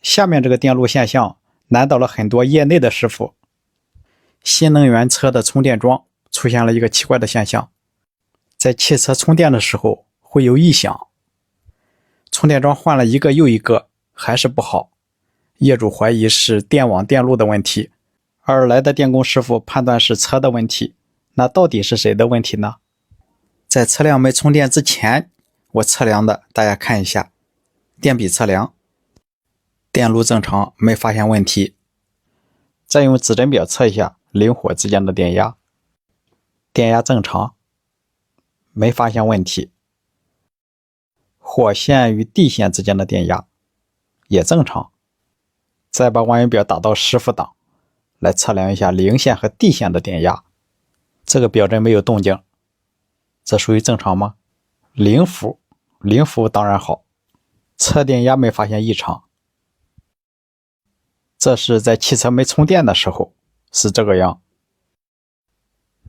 下面这个电路现象难倒了很多业内的师傅。新能源车的充电桩出现了一个奇怪的现象，在汽车充电的时候会有异响，充电桩换了一个又一个还是不好，业主怀疑是电网电路的问题，而来的电工师傅判断是车的问题。那到底是谁的问题呢？在车辆没充电之前，我测量的，大家看一下，电比测量，电路正常，没发现问题。再用指针表测一下零火之间的电压，电压正常，没发现问题。火线与地线之间的电压也正常。再把万用表打到10伏档，来测量一下零线和地线的电压，这个表针没有动静，这属于正常吗？0伏，0伏当然好，测电压没发现异常。这是在汽车没充电的时候是这个样。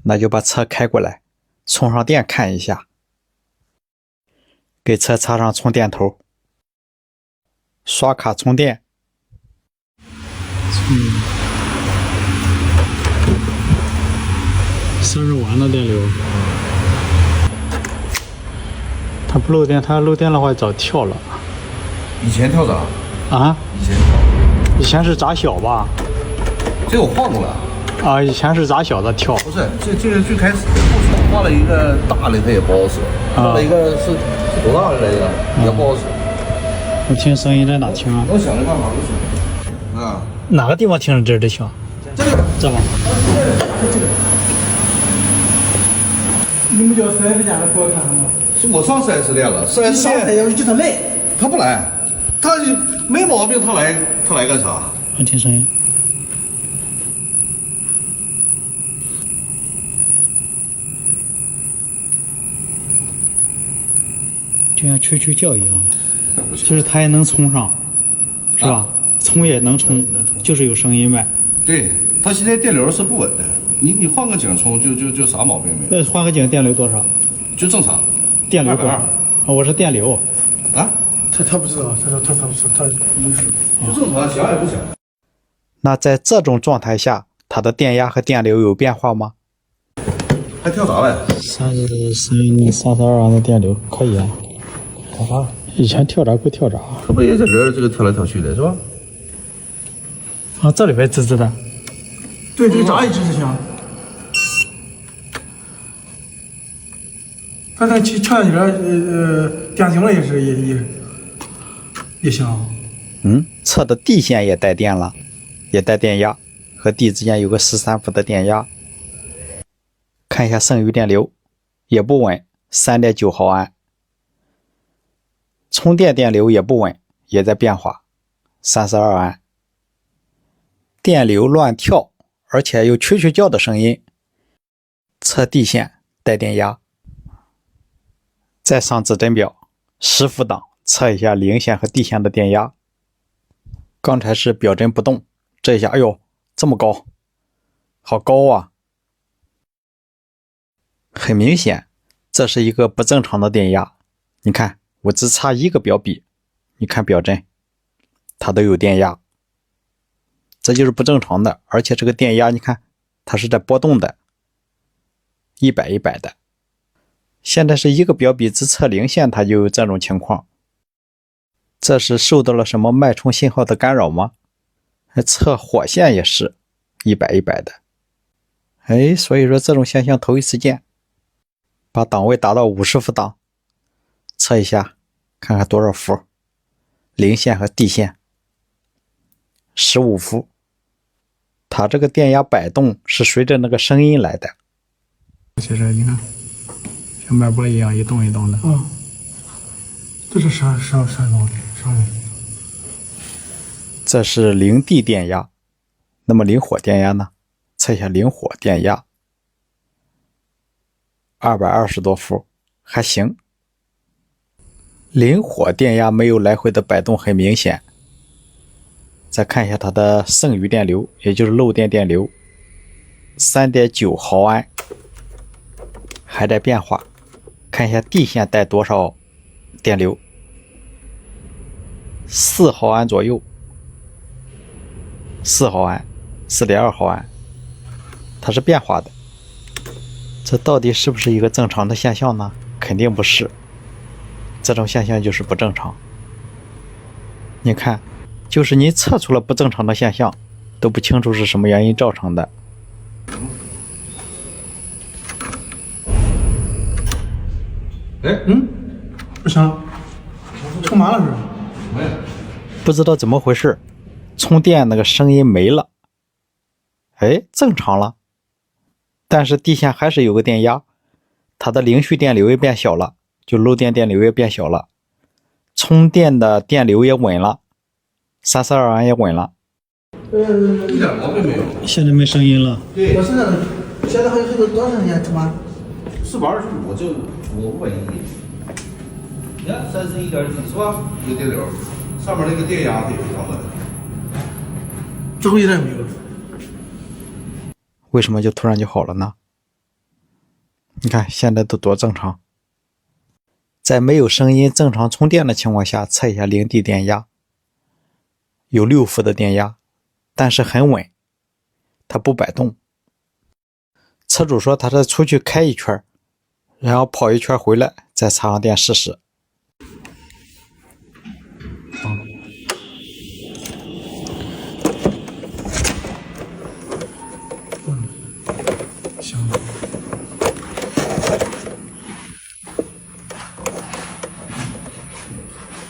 那就把车开过来，充上电看一下，给车插上充电头，刷卡充电。30瓦的电流，它不漏电，它漏电的话早跳了。以前跳闸啊？以前是闸小吧？这我换过了。啊，以前是闸小的跳。不是，这个最开始换了一个大的，它也不好使。换了一个是多大的来着，也不好使。我听声音在哪听啊？我想的办法就是啊，哪个地方听着这儿的响？这吗？这个。你们叫4S店的给我看看吗？是我上4S店了，4S店要叫他来，他不来，他没毛病，他来干啥？我听声音。就像啾啾叫一样，就是它也能充上，是吧？充也能充，就是有声音呗。对，他现在电流是不稳的，你换个井充就啥毛病没有。那换个井电流多少？就正常。电流多少？我是电流。啊？他不知道，他没事。就正常，响也不响。那在这种状态下，它的电压和电流有变化吗？还跳闸了32瓦的电流可以啊。跳闸？以前跳闸归跳闸。这不也在这个跳来跳去的是吧？啊，这里边滋滋的。对，这个闸一直是响。刚才前几天电井了也响。测的地线也带电了，也带电压，和地之间有个13伏的电压。看一下剩余电流，也不稳，3.9毫安。充电电流也不稳，也在变化，32安。电流乱跳，而且有啾啾叫的声音。测地线带电压。再上指针表10伏档，测一下零线和地线的电压。刚才是表针不动，这一下，哎呦，这么高，好高啊！很明显，这是一个不正常的电压。你看，我只差一个表笔，你看表针，它都有电压，这就是不正常的。而且这个电压，你看，它是在波动的，100、100的。现在是一个表笔只测零线，它就有这种情况。这是受到了什么脉冲信号的干扰吗？测火线也是100、100的。所以说这种现象头一次见。把档位达到50伏档，测一下，看看多少伏。零线和地线15伏。它这个电压摆动是随着那个声音来的。其实你看，像脉搏一样一动一动的。这是啥东西？这是零地电压。那么零火电压呢？测一下零火电压，220多伏，还行。零火电压没有来回的摆动，很明显。再看一下它的剩余电流，也就是漏电电流，3.9毫安，还在变化。看一下地线带多少电流，4毫安左右， 4毫安、4.2毫安，它是变化的。这到底是不是一个正常的现象呢？肯定不是，这种现象就是不正常。你看，就是你测出了不正常的现象，都不清楚是什么原因造成的。不行，充满了是吧？没有。不知道怎么回事，充电那个声音没了，哎，正常了。但是地线还是有个电压，它的零序电流也变小了，就漏电电流也变小了，充电的电流也稳了，32安也稳了。一点毛病没有。现在没声音了。对，我现在还有多长时间充满425就550亿。你看31.7是吧？一个电流，上面那个电压也非常稳。最后一点没有。为什么就突然就好了呢？你看现在都多正常。在没有声音正常充电的情况下，测一下零地电压，有6伏的电压，但是很稳，它不摆动。车主说他再出去开一圈，然后跑一圈回来再插上电试试。行。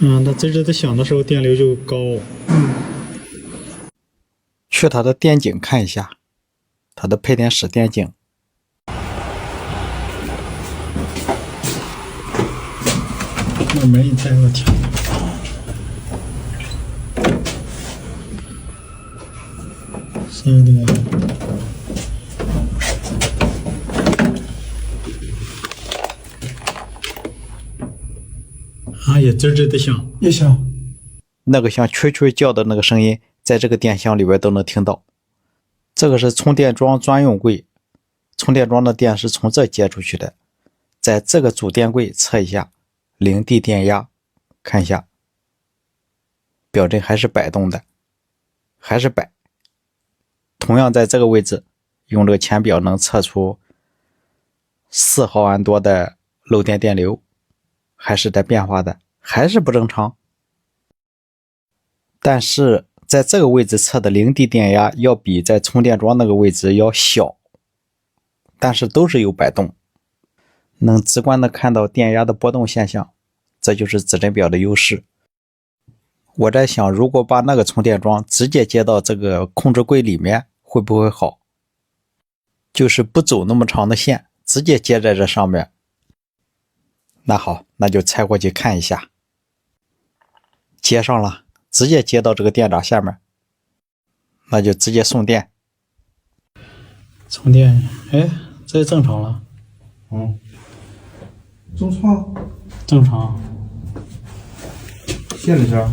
它吱吱的响的时候电流就高。去它的电井看一下，它的配电室电井。那门一开，我天！32度。也吱吱的响，也行。那个像蛐蛐叫的那个声音，在这个电箱里边都能听到。这个是充电桩专用柜，充电桩的电是从这接出去的，在这个主电柜测一下零地电压，看一下，表针还是摆动的，还是摆。同样在这个位置，用这个钳表能测出4毫安多的漏电电流，还是在变化的，还是不正常。但是在这个位置测的零地电压要比在充电桩那个位置要小，但是都是有摆动，能直观的看到电压的波动现象，这就是指针表的优势。我在想，如果把那个充电桩直接接到这个控制柜里面，会不会好？就是不走那么长的线，直接接在这上面。那好，那就拆过去看一下。接上了，直接接到这个电闸下面，那就直接送电。充电，哎，这正常了。中创正常。线里边。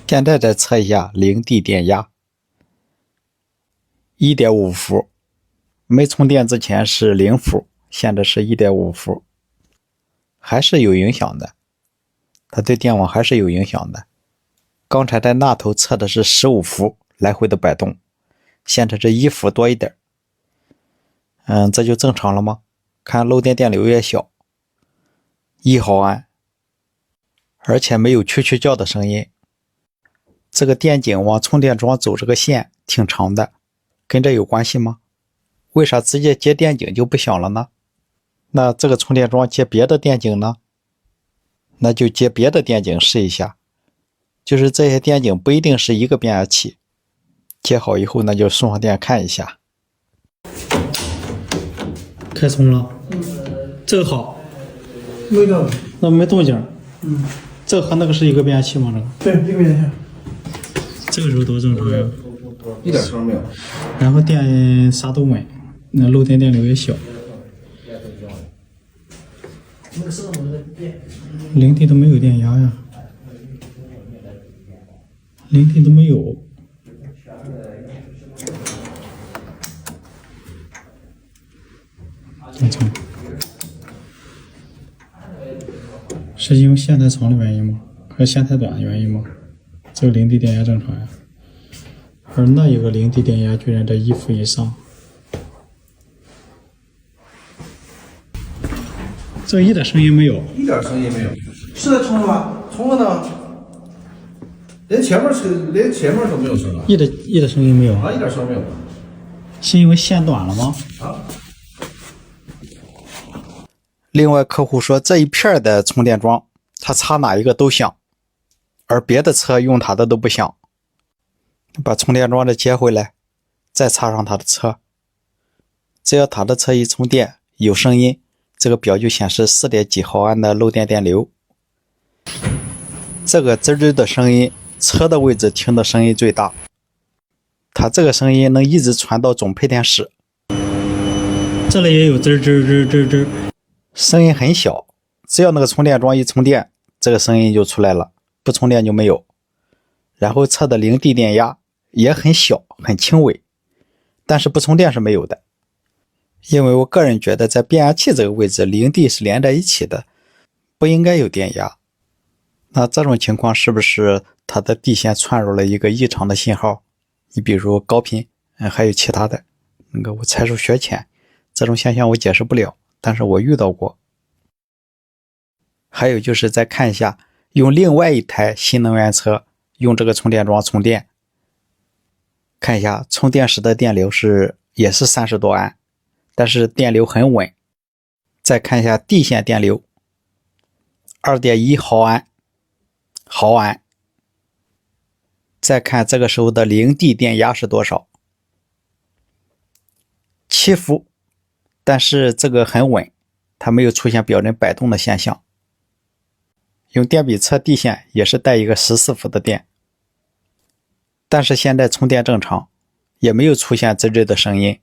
现在再测一下零地电压 1.5 伏，没充电之前是0伏，现在是 1.5 伏，还是有影响的，它对电网还是有影响的。刚才在那头测的是15伏来回的摆动，现在是1伏多一点。这就正常了吗？看漏电电流也小，1毫安，而且没有蛐蛐叫的声音。这个电井往充电桩走这个线挺长的，跟这有关系吗？为啥直接接电井就不响了呢？那这个充电桩接别的电井呢？那就接别的电井试一下。就是这些电井不一定是一个变压器，接好以后那就送上电看一下。开充了，这个好，没的。那没动静。这个和那个是一个变压器吗？这个对，一个变压器。这个时候多正常呀。一点声没有。然后电啥都稳，那漏电电流也小。零地都没有电压呀，零地都没有。正常。是因为线太长的原因吗？还是线太短的原因吗？这个零地电压正常呀，而那一个零地电压居然在1伏以上。这一点声音没有，一点声音没有。是在充了吧？充了呢。连前面都没有声啊！一点声音没有啊，一点声没有。是因为线短了吗？啊。另外，客户说这一片的充电桩，他插哪一个都响，而别的车用他的都不响。把充电桩再接回来，再插上他的车。只要他的车一充电有声音，这个表就显示4.几毫安的漏电电流。这个吱吱的声音，车的位置听的声音最大。它这个声音能一直传到总配电室。这里也有吱吱吱吱吱，声音很小，只要那个充电桩一充电，这个声音就出来了，不充电就没有。然后车的零地电压也很小，很轻微，但是不充电是没有的。因为我个人觉得在变压器这个位置，零地是连在一起的，不应该有电压。那这种情况是不是它的地线串入了一个异常的信号？你比如高频，还有其他的。我才疏学浅，这种现象我解释不了，但是我遇到过。还有就是再看一下，用另外一台新能源车用这个充电桩充电，看一下充电时的电流也是30多安，但是电流很稳。再看一下地线电流 2.1 毫安。再看这个时候的零地电压是多少，7伏，但是这个很稳，它没有出现表针摆动的现象。用电比测地线也是带一个14伏的电，但是现在充电正常，也没有出现吱吱的声音。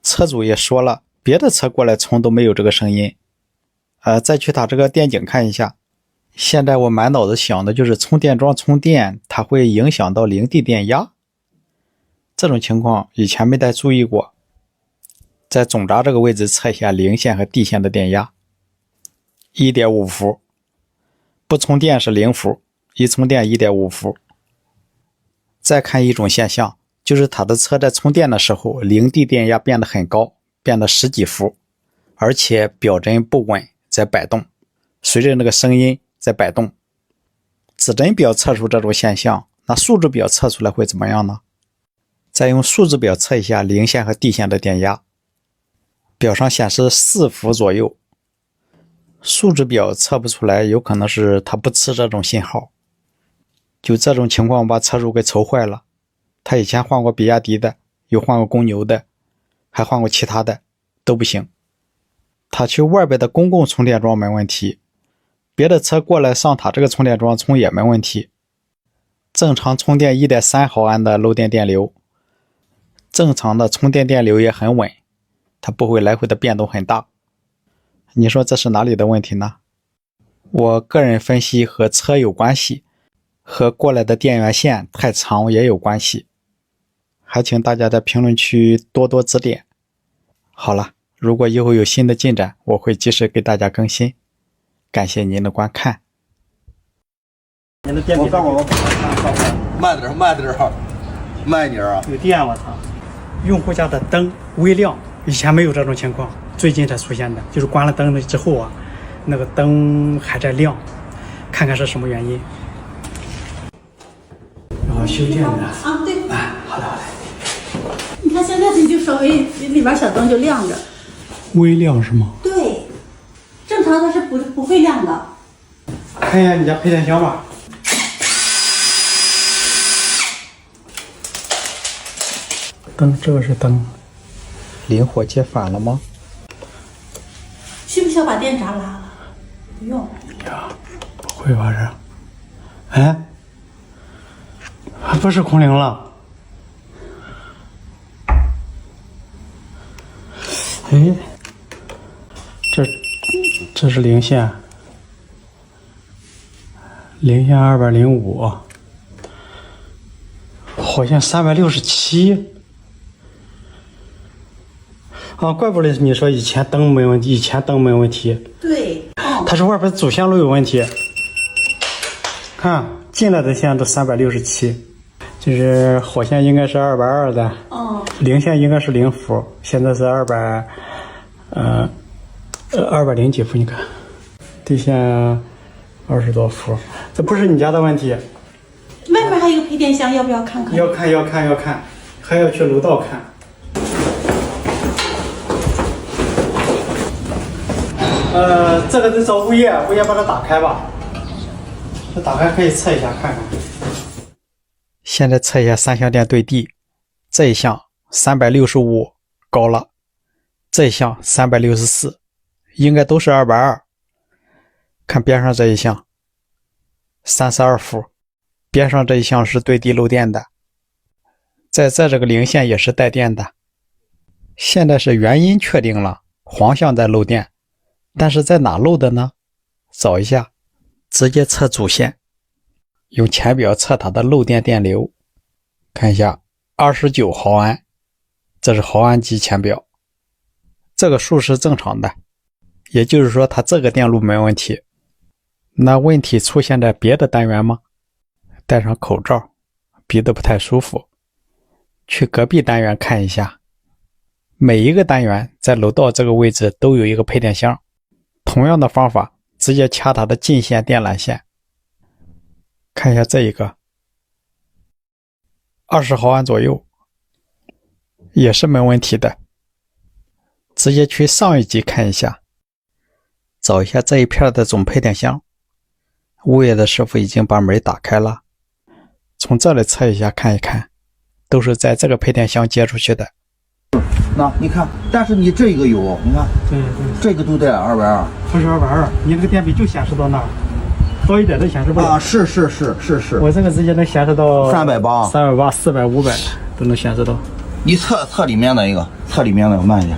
车主也说了，别的车过来充都没有这个声音。再去他这个电井看一下。现在我满脑子想的就是充电桩充电，它会影响到零地电压。这种情况以前没太注意过。在总闸这个位置测一下零线和地线的电压 1.5 伏，不充电是0伏，一充电 1.5 伏。再看一种现象，就是他的车在充电的时候，零地电压变得很高，变得10几伏，而且表针不稳，在摆动，随着那个声音在摆动。指针表测出这种现象，那数值表测出来会怎么样呢？再用数值表测一下零线和地线的电压，表上显示4伏左右。数值表测不出来，有可能是它不吃这种信号。就这种情况把车主给愁坏了。他以前换过比亚迪的，又换过公牛的，还换过其他的，都不行。他去外边的公共充电桩没问题，别的车过来上他这个充电桩充也没问题。正常充电 1.3 毫安的漏电电流，正常的充电电流也很稳，它不会来回的变动很大。你说这是哪里的问题呢？我个人分析和车有关系，和过来的电源线太长也有关系。还请大家在评论区多多指点。好了，如果以后有新的进展，我会及时给大家更新。感谢您的观看。你的电比我慢点，慢点啊！有电我操！用户家的灯微亮，以前没有这种情况，最近才出现的，就是关了灯了之后啊，那个灯还在亮，看看是什么原因。然后修建的啊，对，哎，好的。你看现在它就稍微里边小灯就亮着，微亮是吗？对，正常它是不会亮的。看一下你家配电箱吧。灯，这个是灯，灵活接反了吗？需不需要把电闸拉了？不用。呀，不会吧这？哎，还不是空灵了？哎，这是零线，零线205，好像367。啊，怪不得你说以前灯没问题，对，它是外边主线路有问题。看。进来的线都367，就是火线应该是220的，零线应该是0伏，现在是200几伏，你看，地线20多伏，这不是你家的问题。外面还有个配电箱，要不要看看？要看，还要去楼道看。这个得找物业把它打开吧。这打开可以测一下看看。现在测一下三相电对地，这一项365高了，这一项364，应该都是220。看边上这一项32伏，边上这一项是对地漏电的，在这个零线也是带电的。现在是原因确定了，黄项在漏电，但是在哪漏的呢？找一下，直接测主线，用钳表测它的漏电电流，看一下29毫安，这是毫安级钳表，这个数是正常的，也就是说它这个电路没问题。那问题出现在别的单元吗？戴上口罩，鼻子不太舒服，去隔壁单元看一下。每一个单元在楼道这个位置都有一个配电箱，同样的方法，直接掐它的进线电缆线。看一下这一个20毫安左右，也是没问题的。直接去上一级看一下，找一下这一片的总配电箱。物业的师傅已经把门打开了，从这里测一下看一看，都是在这个配电箱接出去的。那你看，但是你这个有，你看，对，这个都带220，不是220，你那个电比就显示到那儿，高一点的显示不了。啊，是，我这个直接能显示到380、400、500都能显示到。你测里面的一个，慢一点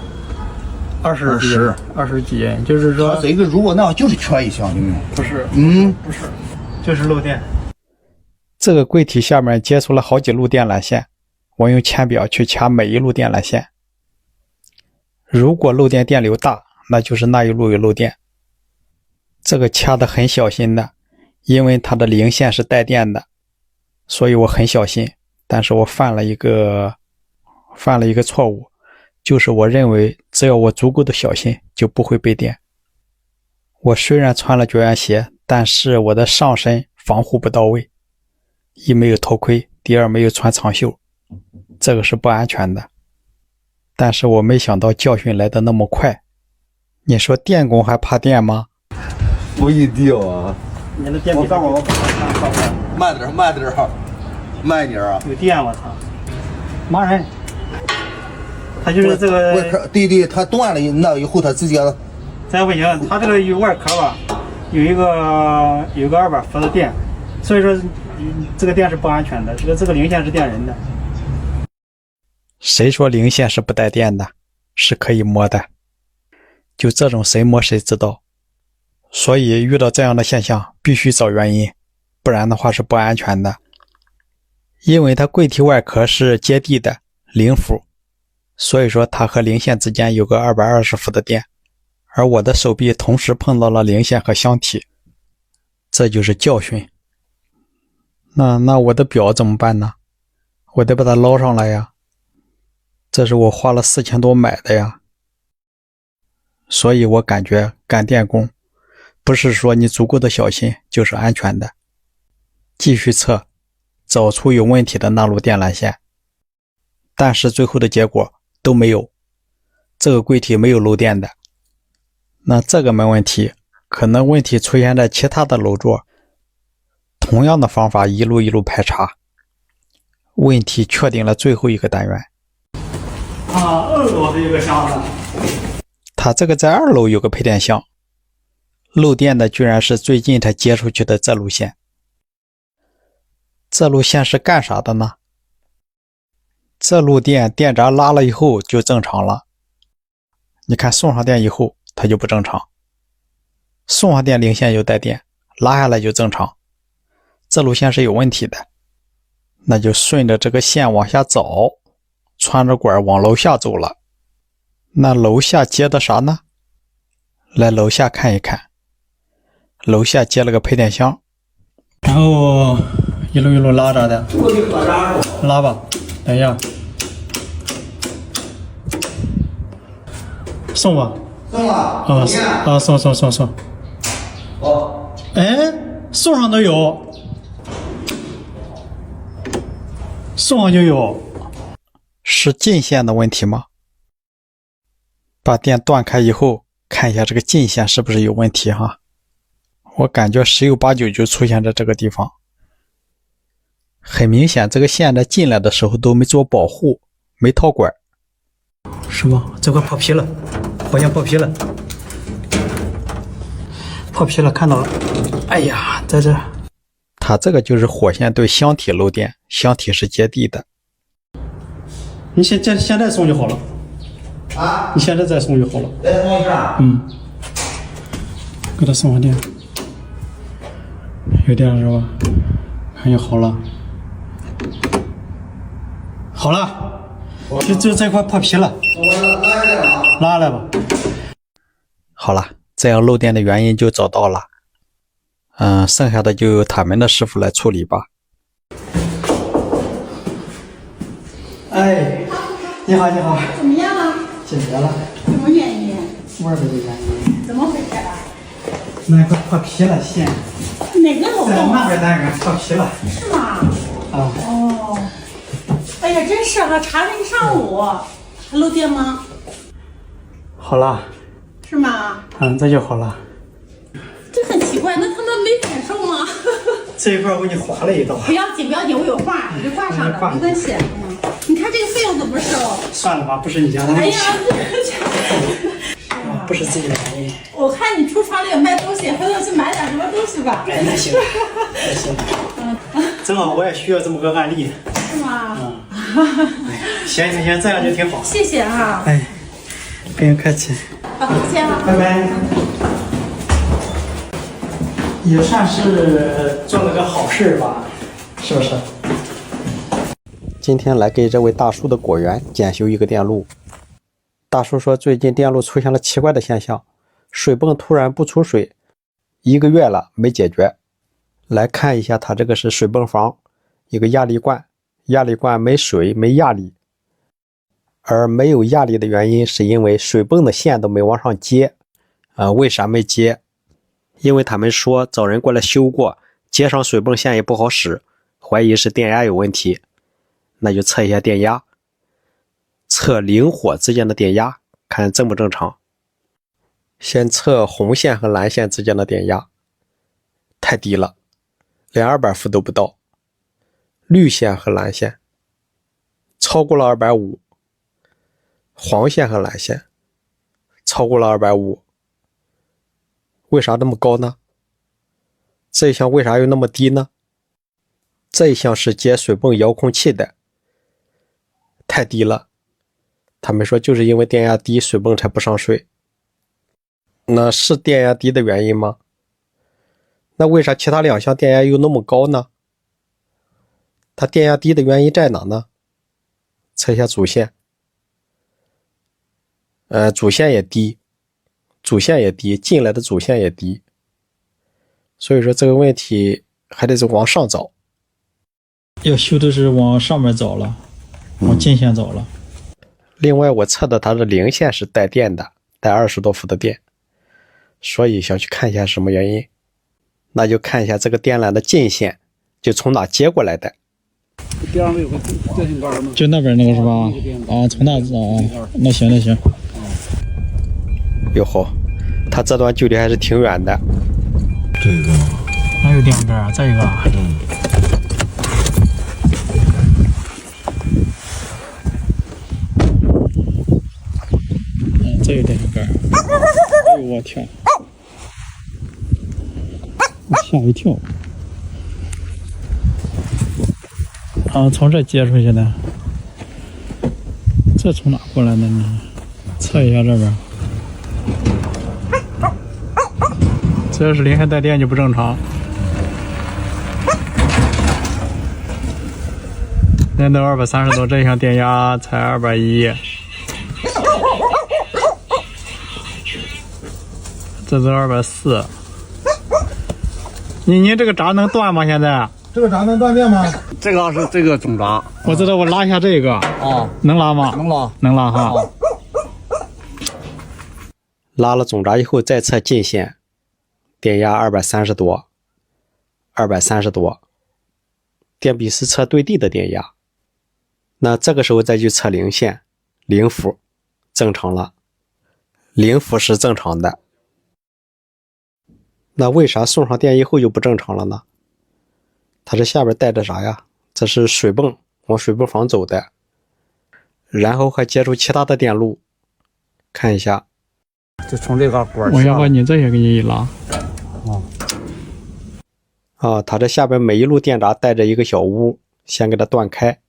20几，就是说它这个如果那样就是缺一项，不是，不是，就是漏电。这个柜体下面接出了好几路电缆线，我用钳表去掐每一路电缆线。如果漏电电流大，那就是那一路有漏电。这个掐得很小心的，因为它的零线是带电的，所以我很小心。但是我犯了一个错误，就是我认为只要我足够的小心，就不会被电。我虽然穿了绝缘鞋，但是我的上身防护不到位，一没有头盔，第二没有穿长袖，这个是不安全的。但是我没想到教训来的那么快。你说电工还怕电吗？不一定啊。你的电比我慢点啊！有电，我操！骂人！他就是这个外壳，对，它断了那以后，它直接这不行，它这个有外壳吧，有一个200伏的电，所以说这个电是不安全的，这个零线是电人的。谁说零线是不带电的？是可以摸的，就这种谁摸谁知道。所以遇到这样的现象必须找原因，不然的话是不安全的。因为它柜体外壳是接地的0伏，所以说它和零线之间有个220伏的电，而我的手臂同时碰到了零线和箱体，这就是教训。那我的表怎么办呢？我得把它捞上来呀，这是我花了4000多买的呀。所以我感觉干电工不是说你足够的小心就是安全的。继续测，找出有问题的那路电缆线，但是最后的结果都没有，这个柜体没有漏电的。那这个没问题，可能问题出现在其他的楼座。同样的方法一路一路排查，问题确定了最后一个单元。2楼的一个箱子，它这个在2楼有个配电箱，漏电的居然是最近才接出去的这路线。这路线是干啥的呢？这路电闸拉了以后就正常了，你看送上电以后它就不正常，送上电零线就带电，拉下来就正常。这路线是有问题的，那就顺着这个线往下走，穿着管往楼下走了。那楼下接的啥呢？来楼下看一看，楼下接了个配电箱，然后一路一路拉着的，拉吧，等一下，送吧。送了。啊，送。哦，哎，送上都有，送上就有。是进线的问题吗？把电断开以后，看一下这个进线是不是有问题哈。我感觉十有八九就出现在这个地方。很明显，这个线在进来的时候都没做保护，没套管。是吗？这块破皮了，火线破皮了，看到了。哎呀，在这。它这个就是火线对箱体漏电，箱体是接地的。你现在送就好了。啊，你现在再送就好了。再送一下。给他送上电，有电了是吧？看就好了。好了，就这块破皮了。我拉下来了。拉来吧。好了，这样漏电的原因就找到了。剩下的就由他们的师傅来处理吧。哎，你好。怎么样啊？解决了。什么原因？味儿的原因。怎么回事啊？那块破皮了线，哪个漏在洞？那边单元破皮了。是吗？啊，哦。哎呀，真是啊，查了一上午，还漏电吗？好了。是吗？这就好了。这很奇怪，那他们没感受吗？这一块我给你划了一道。不要紧，我有画，我就挂上了，没关系。你看这个费用怎么收？算了吧，不是你家的问题。哎呀，不是自己的原因。我看你橱窗里有卖东西，回头去买点什么东西吧。那行。正好我也需要这么个案例。是吗？行，这样就挺好。谢谢啊。哎，不用客气。好，再见啊。拜拜。也算是做了个好事吧，是不是？今天来给这位大叔的果园检修一个电路。大叔说最近电路出现了奇怪的现象，水泵突然不出水，1个月了没解决。来看一下，它这个是水泵房，一个压力罐，压力罐没水没压力，而没有压力的原因是因为水泵的线都没往上接。为啥没接？因为他们说找人过来修过，接上水泵线也不好使，怀疑是电压有问题。那就测一下电压，测零火之间的电压，看正不正常。先测红线和蓝线之间的电压，太低了，连200伏都不到。绿线和蓝线超过了250，黄线和蓝线超过了250。为啥那么高呢？这一项为啥又那么低呢？这一项是接水泵遥控器的，太低了。他们说就是因为电压低，水泵才不上水。那是电压低的原因吗？那为啥其他2项电压又那么高呢？它电压低的原因在哪呢？测一下主线。主线也低，进来的主线也低。所以说这个问题还得是往上找。要修的是往上面找了，往进线找了。另外我测的它的零线是带电的，带20多伏的电，所以想去看一下什么原因。那就看一下这个电缆的进线就从哪接过来的。边上有个电线杆吗？就那边那个是吧？啊，从那啊，那行。哟吼，它这段距离还是挺远的。这个哪有电线杆啊？这个。这有电线杆。哎呦我天！我吓一跳。从这接出去的。这从哪过来的呢？测一下这边。这要是零线带电就不正常。连到230多，这一项电压才210。这都240。你这个闸能断吗？现在这个闸能断电吗？这个是这个总闸我知道，我拉一下这个，啊，能拉吗？能拉。能拉哈。拉了总闸以后再测进线，电压230多，230多，电比是测对地的电压。那这个时候再去测零线，0伏，正常了，0伏是正常的。那为啥送上电以后就不正常了呢？它这下边带着啥呀？这是水泵，往水泵房走的，然后还接触其他的电路，看一下。就从这个管我要把你这些给你一拉。它这下边每一路电闸带着一个小屋，先给它断开。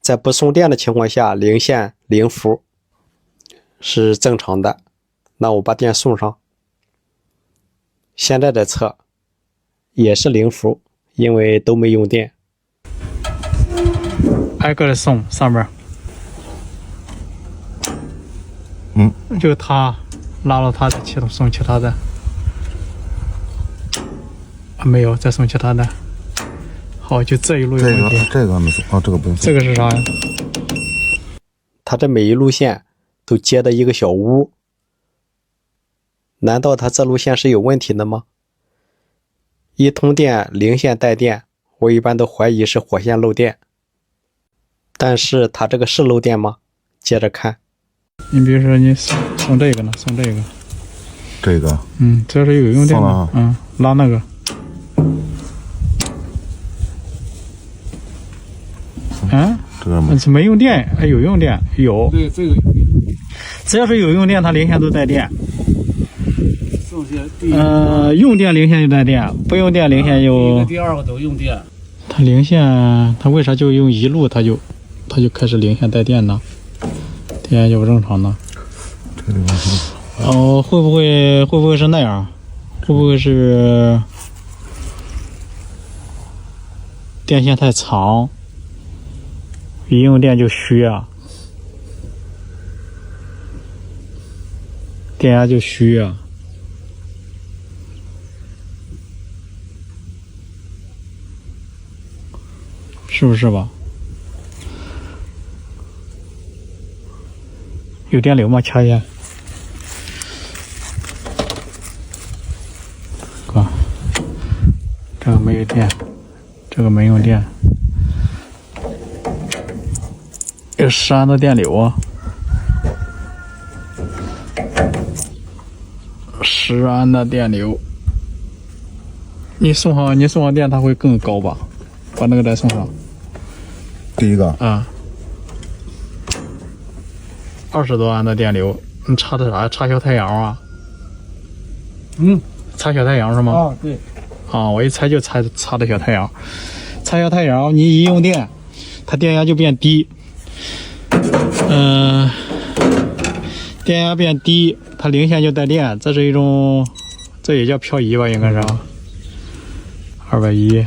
在不送电的情况下，零线0伏是正常的。那我把电送上，现在再测，也是0伏，因为都没用电。挨个的送上边。就它拉了它再启动送其他的。没有，再送其他的。好，就这一路有问题。这个没送啊，这个不用送。这个是啥呀？它这每一路线都接的一个小屋，难道它这路线是有问题的吗？一通电零线带电，我一般都怀疑是火线漏电。但是它这个是漏电吗？接着看。你比如说你送这个呢，送这个。这个。这是有用电的。拉那个。这个没。没用电，还有用电，有。对，这个只要是有用电，它零线都带电。剩下用电零线就带电，不用电零线就。第二个都用电。它零线，它为啥就用一路它就开始零线带电呢？电压就不正常呢？会不会是那样？会不会是电线太长，一用电就虚啊？电压就虚啊？是不是吧？有电流吗？掐一下。哥，这个没有电，这个没用电，有10安的电流啊，10安的电流。你送上电，它会更高吧？把那个再送上。第一个啊，20多安的电流，你插的啥？插小太阳啊？插小太阳是吗？对。我一猜就插的小太阳。插小太阳，你一用电，它电压就变低。电压变低，它零线就带电，这是一种，这也叫漂移吧？应该是。210。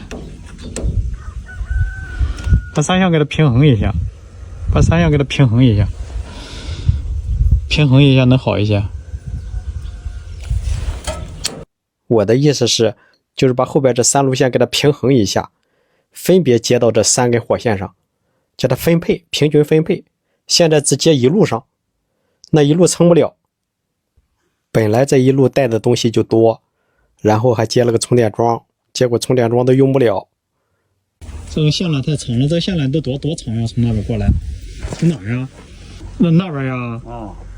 把三项给它平衡一下，平衡一下能好一些。我的意思是，就是把后边这3路线给它平衡一下，分别接到这3根火线上，叫它分配，平均分配。现在只接一路上，那一路撑不了。本来这一路带的东西就多，然后还接了个充电桩，结果充电桩都用不了。这个线缆太长了，这线缆都多长呀？从那边过来，从哪儿呀？那边呀？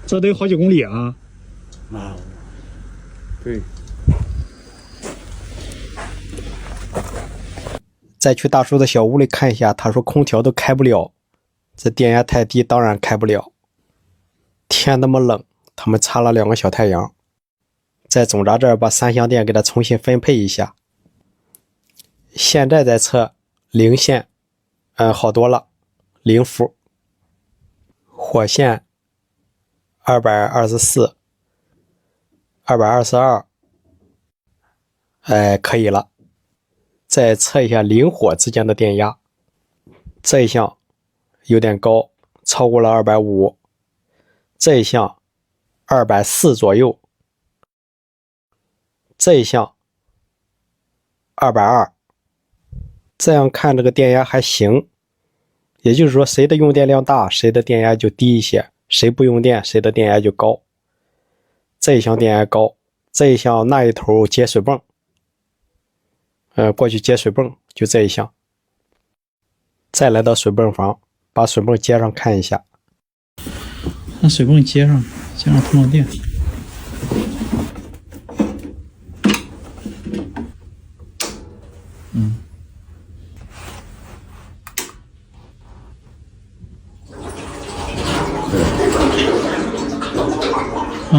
这得有好几公里啊。对。再去大叔的小屋里看一下，他说空调都开不了，这电压太低，当然开不了。天那么冷，他们插了2个小太阳，在总闸这儿把3相电给它重新分配一下。现在再测零线，好多了，0伏。火线224、222，可以了。再测一下零火之间的电压，这一项有点高，超过了250，这一项240左右，这一项220。这样看这个电压还行，也就是说谁的用电量大，谁的电压就低一些，谁不用电，谁的电压就高。这一项电压高，这一项那一头接水泵，过去接水泵就这一项。再来到水泵房，把水泵接上看一下。把水泵接上通上电。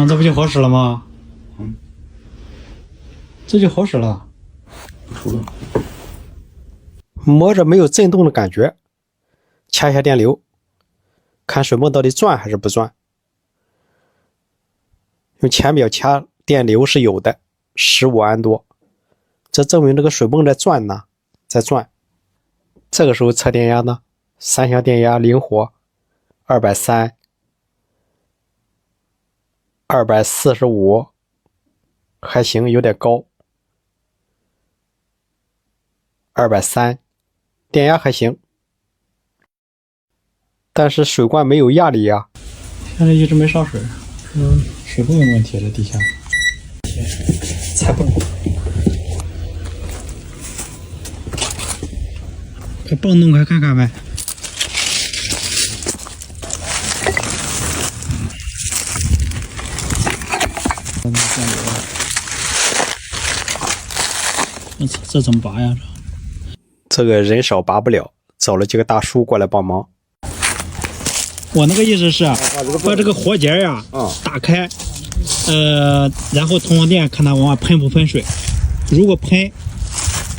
这不就好使了吗？这就好使了。摸着没有震动的感觉，掐一下电流，看水泵到底转还是不转。用前表掐，电流是有的，15安多，这证明这个水泵在转呢，在转。这个时候测电压呢，3项电压灵活，230、245，还行，有点高。230，电压还行，但是水罐没有压力呀。现在一直没上水，水泵有问题了，底下。踩泵，把泵弄开看看呗。这怎么拔呀？这个人少拔不了，找了几个大叔过来帮忙。我那个意思是，把这个活结呀，打开，然后通上电，看它往外喷不喷水。如果喷，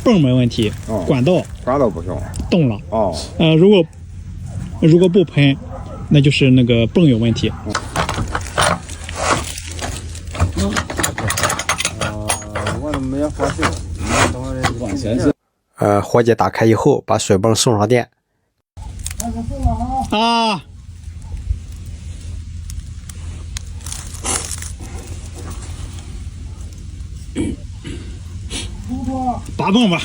泵没问题，管道不行，动了。如果不喷，那就是那个泵有问题。我都没发现。往前是。活结打开以后，把水泵送上电。啊！拔泵吧，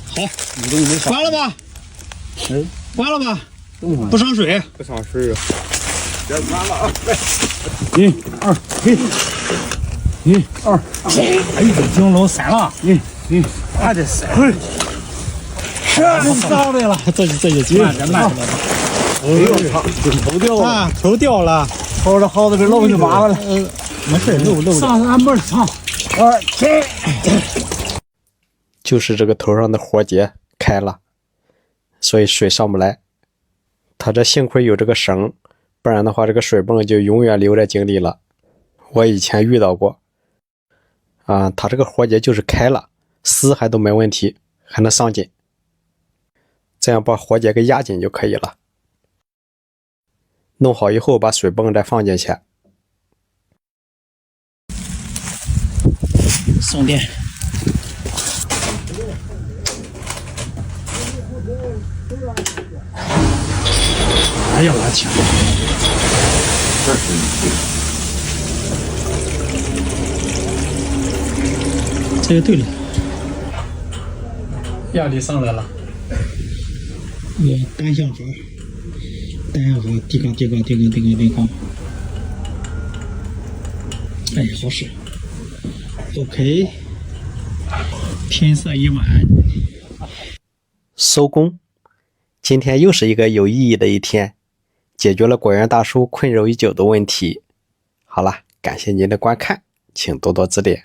好，关了吧，关了吧，不上水，不上水，别关了啊！来，1、2、1、2，哎，井楼散了，1、还得散，这上来了，这就慢点，头掉了啊，头掉了，好着好着这漏就麻烦了，没事，漏上俺门上，2、就是这个头上的活结开了，所以水上不来。他这幸亏有这个绳，不然的话这个水泵就永远留在井里了。我以前遇到过，他这个活结就是开了，丝还都没问题，还能上紧。这样把活结给压紧就可以了。弄好以后把水泵再放进去，送电。还要拉墙，这就对了，压力上来了。单向阀，低杠。哎，好使。OK， 天色已晚，收工。今天又是一个有意义的一天，解决了果园大叔困扰已久的问题。好了，感谢您的观看，请多多指点。